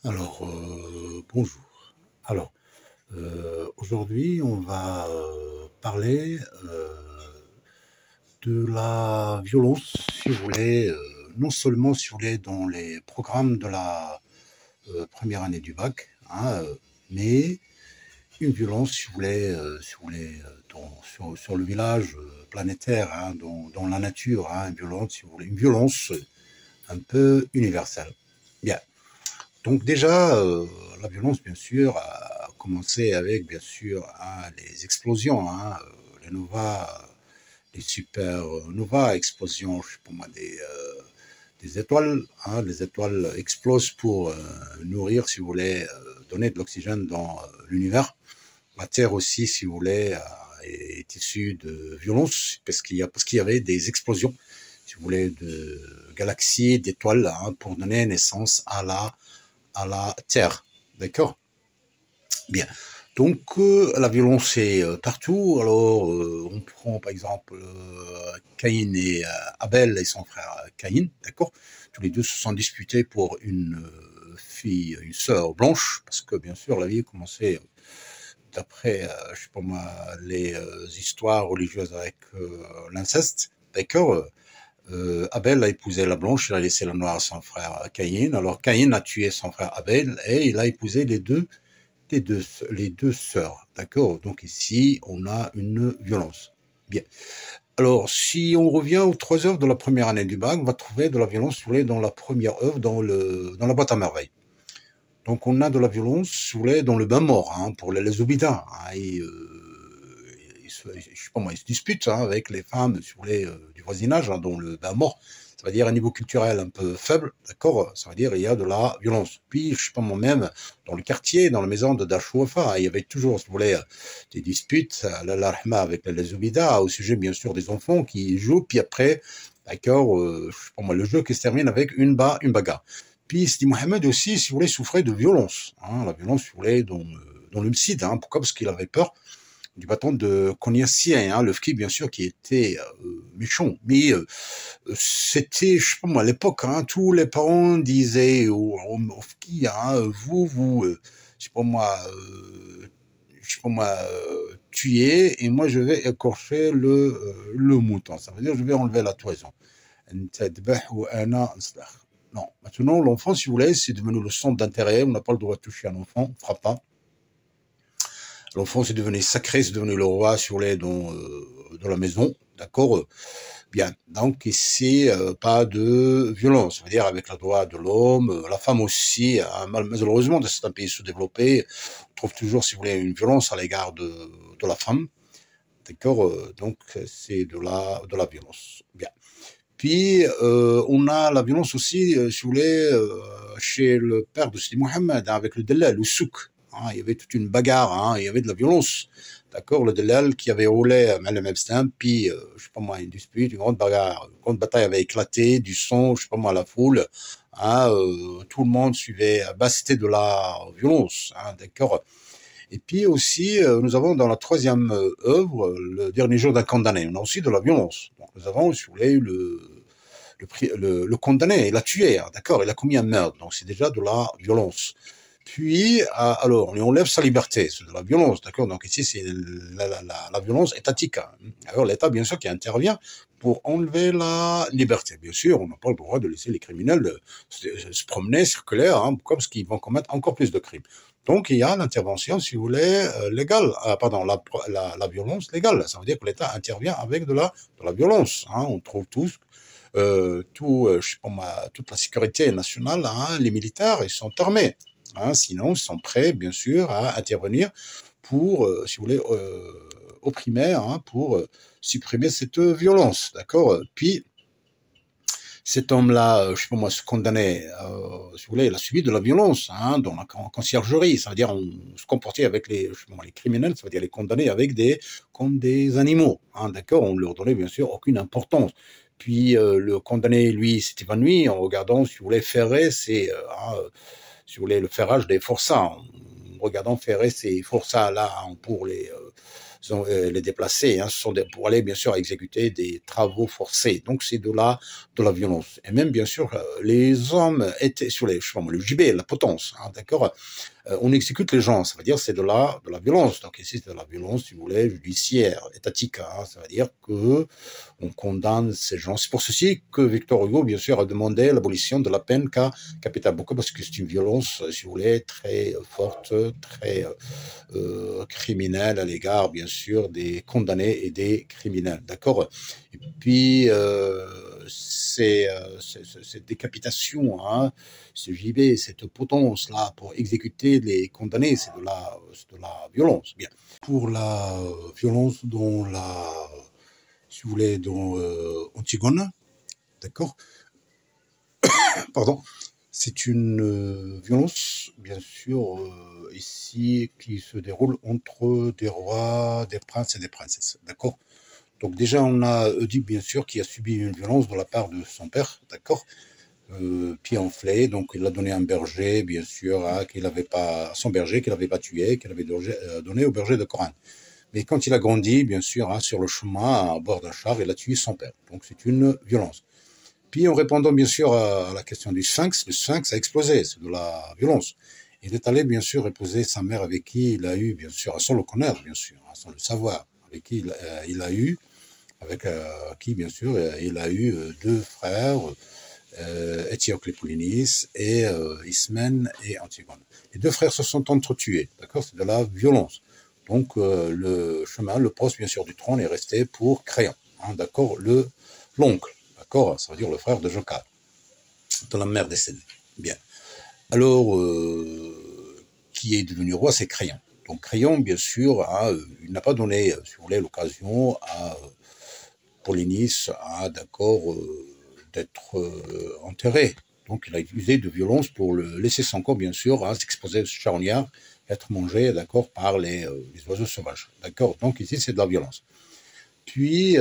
Alors, bonjour. Alors, aujourd'hui, on va parler de la violence, si vous voulez, non seulement si vous voulez dans les programmes de la première année du bac, hein, mais une violence, si vous voulez sur le village planétaire, hein, dans la nature, hein, une violence, si vous voulez, une violence un peu universelle. Bien. Donc déjà, la violence, bien sûr, a commencé avec, bien sûr, hein, les explosions, hein, les nova, les supernova, explosions, je sais pas moi, des étoiles. Hein, les étoiles explosent pour nourrir, si vous voulez, donner de l'oxygène dans l'univers. La Terre aussi, si vous voulez, est issue de violence, parce qu'il y avait des explosions, si vous voulez, de galaxies, d'étoiles, hein, pour donner naissance à la terre. D'accord. Bien. Donc, la violence est partout. Alors, on prend par exemple Caïn et Abel et son frère Caïn, d'accord. Tous les deux se sont disputés pour une fille, une sœur blanche, parce que bien sûr la vie commençait d'après, je sais pas moi, les histoires religieuses avec l'inceste, d'accord. Abel a épousé la blanche, il a laissé la noire à son frère Caïn. Alors Caïn a tué son frère Abel et il a épousé les deux sœurs. D'accord. Donc ici, on a une violence. Bien. Alors, si on revient aux trois œuvres de la première année du bac, on va trouver de la violence dans la première œuvre, dans la boîte à merveilles. Donc, on a de la violence dans le bain mort, hein, pour les Obida. Hein, je sais pas moi, ils se disputent hein, avec les femmes du voisinage, hein, dans le bain mort. Ça veut dire un niveau culturel un peu faible, d'accord. Ça veut dire il y a de la violence. Puis, je sais pas moi-même, dans le quartier, dans la maison de Dachouafa, il y avait toujours, si vous voulez, des disputes, avec les Obida, au sujet, bien sûr, des enfants qui jouent. Puis après, d'accord, je sais pas moi, le jeu qui se termine avec une bagarre. Puis Sidi Mohamed aussi, si vous voulez, souffrait de violence. Hein, la violence, si vous voulez, dans l'homicide. Hein. Pourquoi? Parce qu'il avait peur du bâton de Cognassien, hein, le ski, bien sûr, qui était méchant. Mais c'était, je sais pas moi, à l'époque, hein, tous les parents disaient au ski, hein, je sais pas moi, tuer, et moi je vais écorcher le mouton. Ça veut dire je vais enlever la toison. Non, maintenant, l'enfant, si vous voulez, c'est devenu le centre d'intérêt. On n'a pas le droit de toucher un enfant, on ne fera pas. L'enfant, c'est devenu sacré, c'est devenu le roi, si vous voulez, dans la maison. D'accord. Bien. Donc, ici, pas de violence. Ça veut dire avec le droit de l'homme, la femme aussi. Hein, malheureusement, dans certains pays sous-développés, on trouve toujours, si vous voulez, une violence à l'égard de la femme. D'accord. Donc, c'est de la violence. Bien. Puis, on a la violence aussi, si vous voulez, chez le père de Sidi Mohamed, hein, avec le Dellal, le souk. Hein, il y avait toute une bagarre, hein, il y avait de la violence. D'accord, le Dellal qui avait roulé Malem Epstein, puis, je sais pas moi, une dispute, une grande bagarre, une grande bataille avait éclaté, du sang, je sais pas moi, la foule. Hein, tout le monde suivait. Bah, c'était de la violence, hein, d'accord. Et puis aussi, nous avons dans la troisième œuvre, le dernier jour d'un condamné, on a aussi de la violence. Donc nous avons, si vous voulez, le condamné, il a tué, hein, d'accord, il a commis un meurtre, donc c'est déjà de la violence. Puis, alors, on lui enlève sa liberté, c'est de la violence, d'accord. Donc ici, c'est la violence étatique. Hein. Alors l'État, bien sûr, qui intervient pour enlever la liberté. Bien sûr, on n'a pas le droit de laisser les criminels se promener, circuler, hein, pourquoi? Parce qu'ils vont commettre encore plus de crimes. Donc il y a l'intervention, si vous voulez, légale, pardon, la violence légale. Ça veut dire que l'État intervient avec de la violence. Hein. On trouve tous je sais pas moi, toute la sécurité nationale, hein, les militaires, ils sont armés. Hein, sinon, ils sont prêts, bien sûr, à intervenir pour, si vous voulez, opprimer, hein, pour supprimer cette violence, d'accord. Puis, cet homme-là, je sais pas moi, se condamnait, si vous voulez, il a subi de la violence, hein, dans la conciergerie. Ça veut dire, on se comportait avec je sais pas moi, les criminels, ça veut dire les condamnés comme des animaux, hein, d'accord. On leur donnait, bien sûr, aucune importance. Puis, le condamné, lui, s'est évanoui en regardant, si vous voulez, ferrer si vous voulez, le ferrage des forçats, en regardant ferrer ces forçats-là, hein, pour les déplacés, pour aller bien sûr exécuter des travaux forcés. Donc c'est de la violence. Et même bien sûr, les hommes étaient sur le gibet, la potence, d'accord. On exécute les gens, ça veut dire c'est de la violence. Donc ici c'est de la violence, si vous voulez, judiciaire, étatique. Ça veut dire que on condamne ces gens. C'est pour ceci que Victor Hugo, bien sûr, a demandé l'abolition de la peine capitale. Pourquoi? Parce que c'est une violence, si vous voulez, très forte, très criminelle à l'égard, bien sûr, des condamnés et des criminels. D'accord. Et puis cette décapitation, ce gibet, cette potence-là pour exécuter les condamnés, c'est de la violence. Bien. Pour la violence dont si vous voulez, dont Antigone, d'accord, pardon, c'est une violence, bien sûr, ici, qui se déroule entre des rois, des princes et des princesses, d'accord. Donc déjà, on a Oedipe, bien sûr, qui a subi une violence de la part de son père, d'accord, pied enflé, donc il a donné un berger, bien sûr, son berger qu'il n'avait pas tué, qu'il avait donné au berger de Corinthe. Mais quand il a grandi, bien sûr, sur le chemin, à bord d'un char, il a tué son père. Donc c'est une violence. Puis en répondant bien sûr à la question du Sphinx, le Sphinx a explosé, c'est de la violence. Il est allé bien sûr épouser sa mère avec qui il a eu, bien sûr, sans le connaître, bien sûr, sans le savoir, avec qui il a eu, avec qui bien sûr il a eu deux frères, Étiocle et Polynice, et Ismène et Antigone. Les deux frères se sont entretués, d'accord, c'est de la violence. Donc le poste bien sûr du trône est resté pour Créon, d'accord, l'oncle. D'accord, ça veut dire le frère de Jocar, de la mère décédée. Bien. Alors, qui est devenu roi, c'est Créon. Donc Créon, bien sûr, il n'a pas donné, si vous voulez, l'occasion à Polynice, d'accord, d'être enterré. Donc il a utilisé de violence pour le laisser son corps, bien sûr, s'exposer au charognard, être mangé, d'accord, par les oiseaux sauvages. D'accord. Donc ici, c'est de la violence. Puis,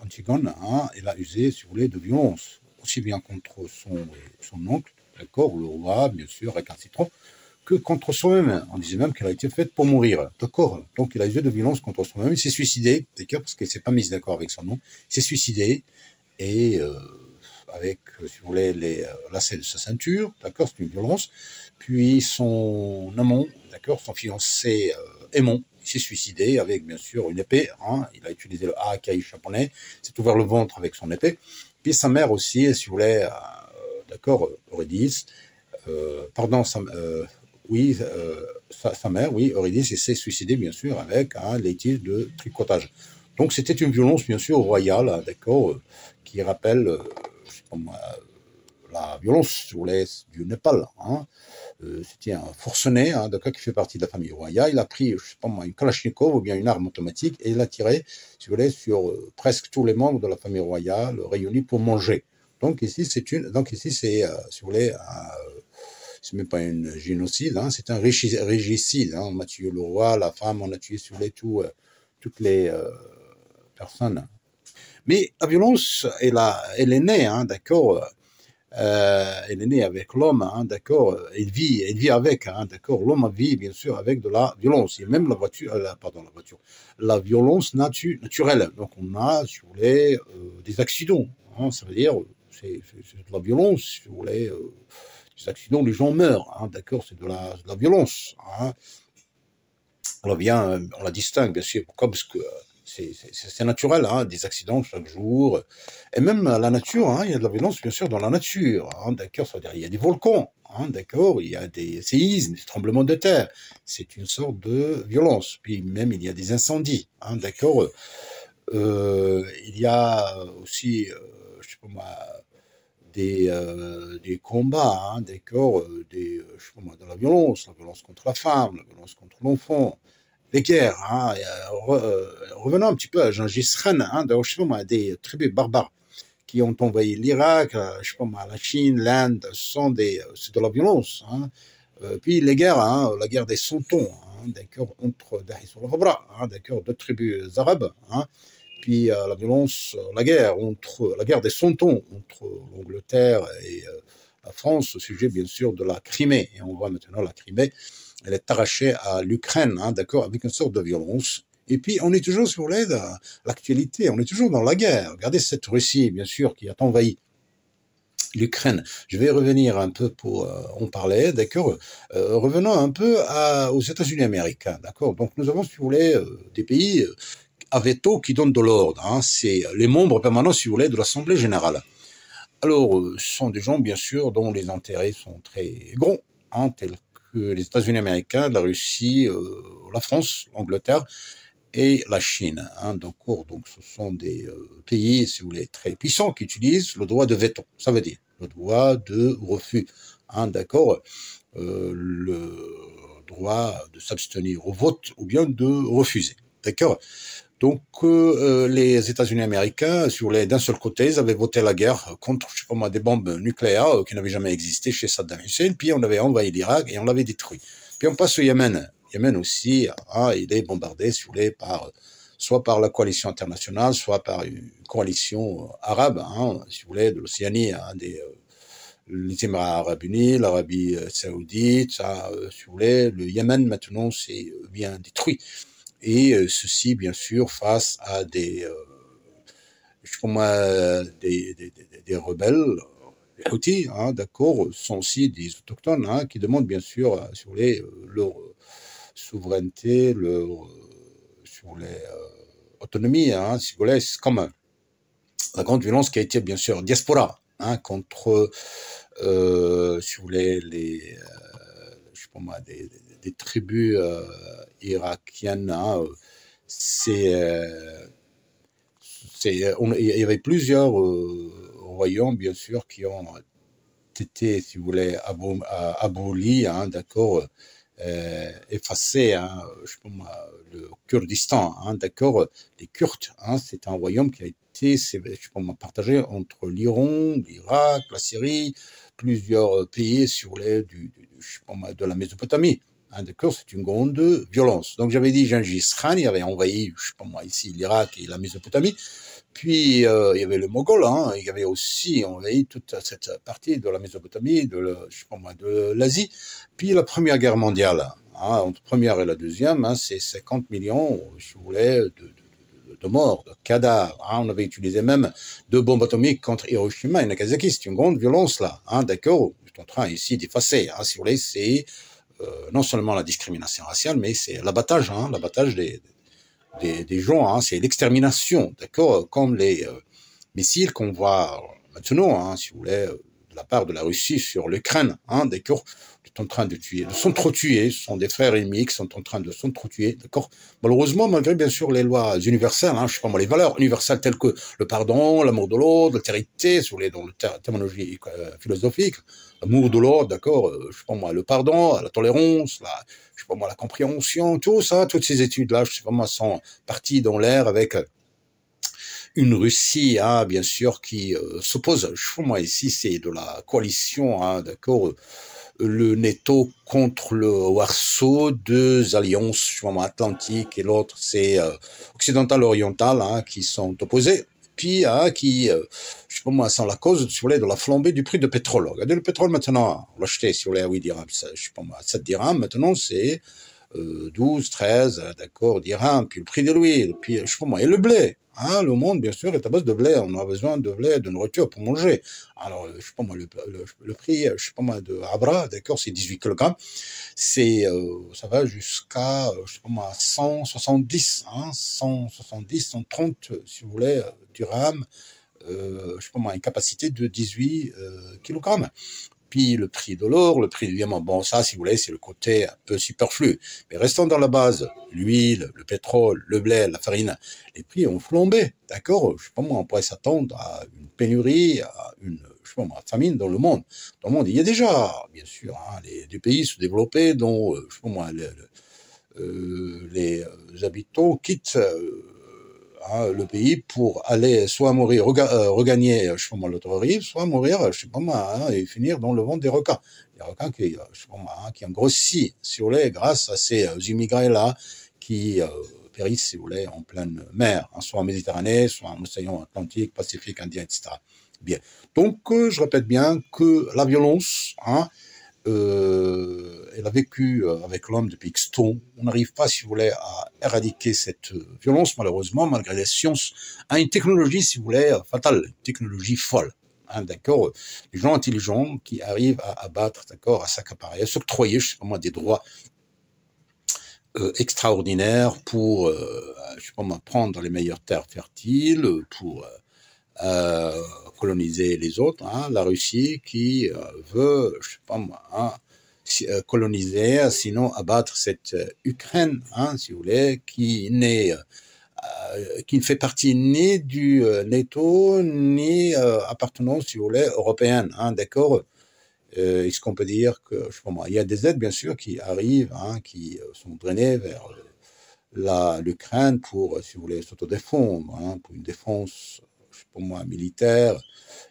Antigone, il a usé, si vous voulez, de violence, aussi bien contre son oncle, d'accord, le roi, bien sûr, récalcitrant, que contre soi-même. On disait même qu'elle a été faite pour mourir, d'accord. Donc, il a usé de violence contre soi-même. Il s'est suicidé, d'accord, parce qu'il ne s'est pas mis d'accord avec son nom. Il s'est suicidé, et avec, si vous voulez, lacets de sa ceinture, d'accord, c'est une violence. Puis, son amant, d'accord, son fiancé Aimon, s'est suicidé avec, bien sûr, une épée. Il a utilisé le haakai japonais, s'est ouvert le ventre avec son épée. Puis sa mère aussi, si vous voulez, d'accord, Eurydice, pardon, sa mère, oui, Eurydice, s'est suicidée, bien sûr, avec les tiges de tricotage. Donc c'était une violence, bien sûr, royale, d'accord, qui rappelle, je sais pas moi, la violence, si vous voulez, du Népal. C'était un forcené, d'accord, qui fait partie de la famille royale. Il a pris, je sais pas moi, une Kalachnikov ou bien une arme automatique et il a tiré, si vous voulez, sur presque tous les membres de la famille royale réunis pour manger. Donc ici, c'est, si vous voulez, c'est même pas un génocide, c'est un régicide. On a tué le roi, la femme, on a tué, si vous voulez, toutes les personnes. Mais la violence, elle est née, d'accord. Elle est née avec l'homme, d'accord. Elle vit avec, d'accord. L'homme vit bien sûr avec de la violence. Et même la violence naturelle. Donc on a, si vous voulez, des accidents. Ça veut dire, c'est de la violence, si vous voulez. Des accidents, les gens meurent, d'accord. C'est de la violence. On la distingue bien sûr. Pourquoi? Parce que c'est naturel, des accidents chaque jour. Et même la nature, il y a de la violence, bien sûr, dans la nature. D'accord, c'est-à-dire il y a des volcans, d'accord, il y a des séismes, des tremblements de terre. C'est une sorte de violence. Puis même, il y a des incendies, d'accord. Il y a aussi, je sais pas moi, des combats, d'accord, je sais pas moi, de la violence contre la femme, la violence contre l'enfant. Les guerres, revenons un petit peu à Gengis Khan, des tribus barbares qui ont envahi l'Irak, je sais pas moi, la Chine, l'Inde, c'est de la violence. Puis les guerres, la guerre des 100 ans, d'accord, entre Daesh et Rabra, d'accord, deux tribus arabes. Puis la violence, la guerre des 100 ans entre l'Angleterre et la France, au sujet bien sûr de la Crimée. Et on voit maintenant la Crimée, elle est arrachée à l'Ukraine, d'accord, avec une sorte de violence. Et puis, on est toujours sur l'actualité, on est toujours dans la guerre. Regardez cette Russie, bien sûr, qui a envahi l'Ukraine. Je vais revenir un peu pour en parler, d'accord. Revenons un peu aux États-Unis américains, d'accord. Donc, nous avons, si vous voulez, des pays à veto qui donnent de l'ordre. Hein. C'est les membres permanents, si vous voulez, de l'Assemblée générale. Alors, ce sont des gens, bien sûr, dont les intérêts sont très gros, hein, tels que les États-Unis américains, la Russie, la France, l'Angleterre et la Chine. Hein, d'accord. Donc, ce sont des pays, si vous voulez, très puissants qui utilisent le droit de veto. Ça veut dire le droit de refus. Hein, d'accord. Le droit de s'abstenir au vote ou bien de refuser. D'accord. Donc, les États-Unis américains, d'un seul côté, ils avaient voté la guerre contre, je sais pas moi, des bombes nucléaires qui n'avaient jamais existé chez Saddam Hussein, puis on avait envahi l'Irak et on l'avait détruit. Puis on passe au Yémen. Yémen aussi, hein, il est bombardé, si vous voulez, soit par la coalition internationale, soit par une coalition arabe, hein, si vous voulez, de l'Océanie, hein, les Émirats arabes unis, l'Arabie saoudite, ça, si vous voulez, le Yémen maintenant c'est bien détruit. Et ceci, bien sûr, face à des rebelles, les Houthis, hein, d'accord, sont aussi des autochtones, hein, qui demandent, bien sûr, si vous voulez, leur souveraineté, leur autonomie, hein, si vous voulez, c'est comme la grande violence qui a été, bien sûr, diaspora, hein, contre, si vous voulez, je sais pas moi, des tribus irakiennes, hein, il y avait plusieurs royaumes, bien sûr, qui ont été, si vous voulez, abolis, hein, d'accord, effacés, hein, je sais pas moi, le Kurdistan, hein, d'accord, les Kurdes, hein, c'est un royaume qui a été, je sais pas moi, partagé entre l'Iran, l'Irak, la Syrie, plusieurs pays, si vous voulez, je sais pas moi, de la Mésopotamie. Hein, d'accord, c'est une grande violence. Donc j'avais dit Gengis Khan, il avait envahi, je sais pas moi, ici l'Irak et la Mésopotamie. Puis il y avait le Mogol, hein, il y avait aussi envahi toute cette partie de la Mésopotamie, je sais pas moi, de l'Asie. Puis la Première Guerre mondiale, hein, entre la première et la deuxième, hein, c'est 50 millions, si vous voulez, de morts, de cadavres. Hein. On avait utilisé même 2 bombes atomiques contre Hiroshima et Nagasaki. C'est une grande violence là, hein, d'accord. Je suis en train ici d'effacer, hein, si vous voulez, c'est non seulement la discrimination raciale, mais c'est l'abattage, hein, l'abattage des gens, hein, c'est l'extermination, d'accord, comme les missiles qu'on voit maintenant, hein, si vous voulez, de la part de la Russie sur l'Ukraine, hein, d'accord, qui sont en train de tuer, de s'entretuer, ce sont des frères ennemis qui sont en train de s'entretuer, d'accord. Malheureusement, malgré bien sûr les lois universelles, hein, je sais pas moi, les valeurs universelles telles que le pardon, l'amour de l'autre, l'altérité, si vous voulez, dans la terminologie philosophique, l'amour de l'autre, d'accord, je sais pas moi, le pardon, la tolérance, je sais pas moi, la compréhension, tout ça, toutes ces études-là, je sais pas moi, sont parties dans l'air avec une Russie, hein, bien sûr, qui s'oppose. Je sais pas moi, ici, c'est de la coalition, hein, d'accord, le NATO contre le Warsaw, 2 alliances, je sais pas moi, atlantiques, et l'autre, c'est occidental-oriental, hein, qui sont opposés. Puis, je sais pas moi, sans la cause, si vous voulez, de la flambée du prix de pétrole. Regardez le pétrole maintenant, on l'achetait, si vous voulez, à 8 dirhams, je sais pas moi, 7 dirhams, maintenant c'est 12, 13, d'accord, dirhams, puis le prix de l'huile, puis je sais pas moi, et le blé. Hein, le monde, bien sûr, est à base de blé. On a besoin de blé, de nourriture pour manger. Alors, je sais pas moi, le prix, je sais pas moi, de Abra, d'accord, c'est 18 kg. Ça va jusqu'à, je sais pas moi, 170, hein, 170, 130, si vous voulez, dirhams. Je sais pas moi, une capacité de 18 kg. Puis le prix de l'or, le prix du diamant. Bon, ça, si vous voulez, c'est le côté un peu superflu. Mais restons dans la base. L'huile, le pétrole, le blé, la farine. Les prix ont flambé. D'accord? Je sais pas moi, on pourrait s'attendre à une pénurie, à je sais pas moi, famine dans le monde. Dans le monde, il y a déjà, bien sûr, hein, des pays sous-développés dont, je sais pas moi, les habitants quittent hein, le pays pour aller soit mourir, regagner, je sais pas moi, l'autre rive, soit mourir, je sais pas moi, hein, et finir dans le ventre des requins. Les requins qui, je sais pas moi, hein, qui ont grossi, si vous voulez, grâce à ces immigrés-là qui périssent, si vous voulez, en pleine mer, hein, soit en Méditerranée, soit en océan Atlantique, Pacifique, Indien, etc. Bien. Donc, je répète bien que la violence, hein, elle a vécu avec l'homme depuis X temps. On n'arrive pas, si vous voulez, à éradiquer cette violence, malheureusement, malgré la science, a une technologie, si vous voulez, fatale, une technologie folle. Hein, d'accord, les gens intelligents qui arrivent à abattre, d'accord, à s'accaparer, à s'octroyer, je sais pas moi, des droits extraordinaires pour, je sais pas moi, prendre les meilleures terres fertiles, pour coloniser les autres. Hein, la Russie qui veut, je sais pas moi, hein, coloniser, sinon abattre cette Ukraine, hein, si vous voulez, qui ne fait partie ni du NATO, ni appartenance, si vous voulez, européenne. Hein, d'accord. Est-ce qu'on peut dire que, je sais pas moi, il y a des aides, bien sûr, qui arrivent, hein, qui sont drainées vers l'Ukraine pour, si vous voulez, s'autodéfendre, hein, pour une défense, je sais pas moi, militaire.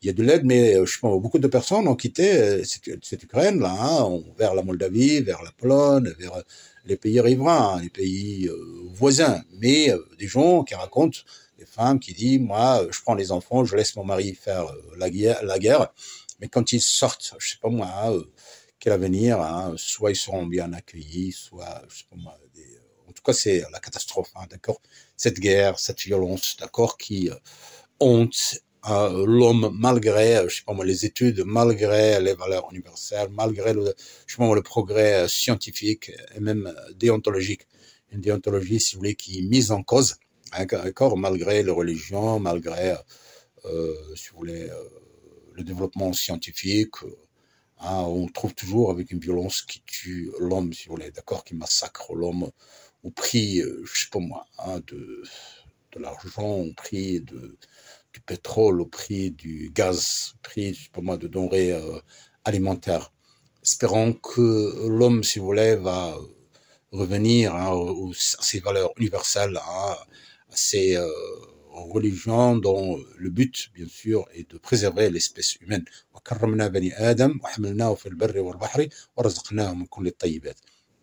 Il y a de l'aide, mais je sais pas, beaucoup de personnes ont quitté cette Ukraine-là, hein, vers la Moldavie, vers la Pologne, vers les pays riverains, les pays voisins. Mais des gens qui racontent, des femmes qui disent, moi, je prends les enfants, je laisse mon mari faire la guerre, mais quand ils sortent, je sais pas moi, quel avenir, hein, soit ils seront bien accueillis, soit, je sais pas moi, en tout cas, c'est la catastrophe, hein, d'accord. Cette guerre, cette violence, d'accord, qui honte l'homme malgré, je sais pas moi, les études, malgré les valeurs universelles, malgré le, je sais pas moi, le progrès scientifique et même déontologique. Une déontologie, si vous voulez, qui est mise en cause, hein, d'accord, malgré les religions, malgré, si vous voulez, le développement scientifique. Hein, on trouve toujours avec une violence qui tue l'homme, si vous voulez, d'accord, qui massacre l'homme au prix, je sais pas moi, hein, de l'argent, au prix du pétrole, au prix du gaz, au prix, je sais pas moi, de denrées alimentaires. Espérons que l'homme, si vous voulez, va revenir, hein, à ses valeurs universelles, hein, à ses religions dont le but, bien sûr, est de préserver l'espèce humaine.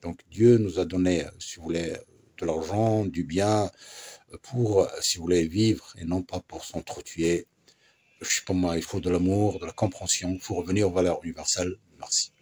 Donc Dieu nous a donné, si vous voulez, de l'argent, du bien, pour, si vous voulez, vivre et non pas pour s'entretuer. Je sais pas moi, il faut de l'amour, de la compréhension, il faut revenir aux valeurs universelles. Merci.